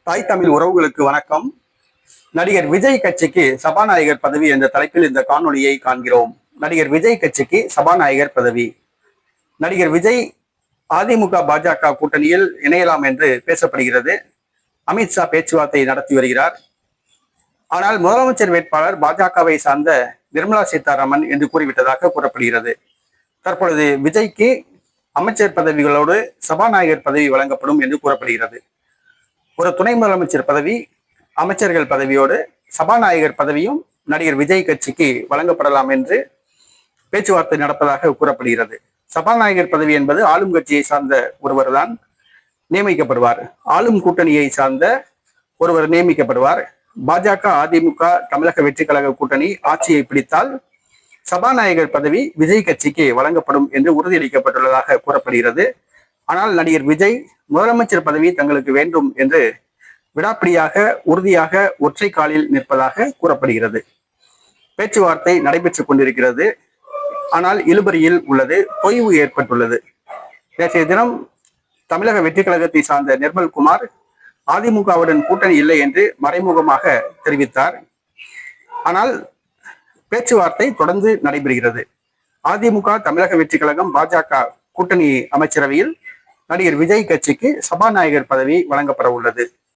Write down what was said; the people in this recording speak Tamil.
தாய் தமிழ் உறவுகளுக்கு வணக்கம். நடிகர் விஜய் கட்சிக்கு சபாநாயகர் பதவி என்ற தலைப்பில் இந்த காணொலியை காண்கிறோம். நடிகர் விஜய் கட்சிக்கு சபாநாயகர் பதவி. நடிகர் விஜய் அதிமுக பாஜக கூட்டணியில் இணையலாம் என்று பேசப்படுகிறது. அமித்ஷா பேச்சுவார்த்தை நடத்தி வருகிறார். ஆனால் முதலமைச்சர் வேட்பாளர் பாஜகவை சார்ந்த நிர்மலா சீதாராமன் என்று கூறிவிட்டதாக கூறப்படுகிறது. தற்பொழுது விஜய்க்கு அமைச்சர் பதவிகளோடு சபாநாயகர் பதவி வழங்கப்படும் என்று கூறப்படுகிறது. ஒரு துணை முதலமைச்சர் பதவி, அமைச்சர்கள் பதவியோடு சபாநாயகர் பதவியும் நடிகர் விஜய் கட்சிக்கு வழங்கப்படலாம் என்று பேச்சுவார்த்தை நடப்பதாக கூறப்படுகிறது. சபாநாயகர் பதவி என்பது ஆளும் கட்சியை சார்ந்த ஒருவர் தான் நியமிக்கப்படுவார். ஆளும் கூட்டணியை சார்ந்த ஒருவர் நியமிக்கப்படுவார். பாஜக, அதிமுக, தமிழக வெற்றி கழக கூட்டணி ஆட்சியை பிடித்தால் சபாநாயகர் பதவி விஜய் கட்சிக்கு வழங்கப்படும் என்று உறுதியளிக்கப்பட்டுள்ளதாக கூறப்படுகிறது. ஆனால் நடிகர் விஜய் முதலமைச்சர் பதவி தங்களுக்கு வேண்டும் என்று விடாப்பிடியாக உறுதியாக ஒற்றை காலில் நிற்பதாக கூறப்படுகிறது. பேச்சுவார்த்தை நடைபெற்றுக் கொண்டிருக்கிறது. ஆனால் இழுபறியில் உள்ளது, தொய்வு ஏற்பட்டுள்ளது. நேற்றைய தினம் தமிழக வெற்றி கழகத்தை சார்ந்த நிர்மல்குமார் அதிமுகவுடன் கூட்டணி இல்லை என்று மறைமுகமாக தெரிவித்தார். ஆனால் பேச்சுவார்த்தை தொடர்ந்து நடைபெறுகிறது. அதிமுக, தமிழக வெற்றி கழகம், பாஜக கூட்டணி அமைச்சரவையில் நடிகர் விஜய் கட்சிக்கு சபாநாயகர் பதவி வழங்கப்பட உள்ளது.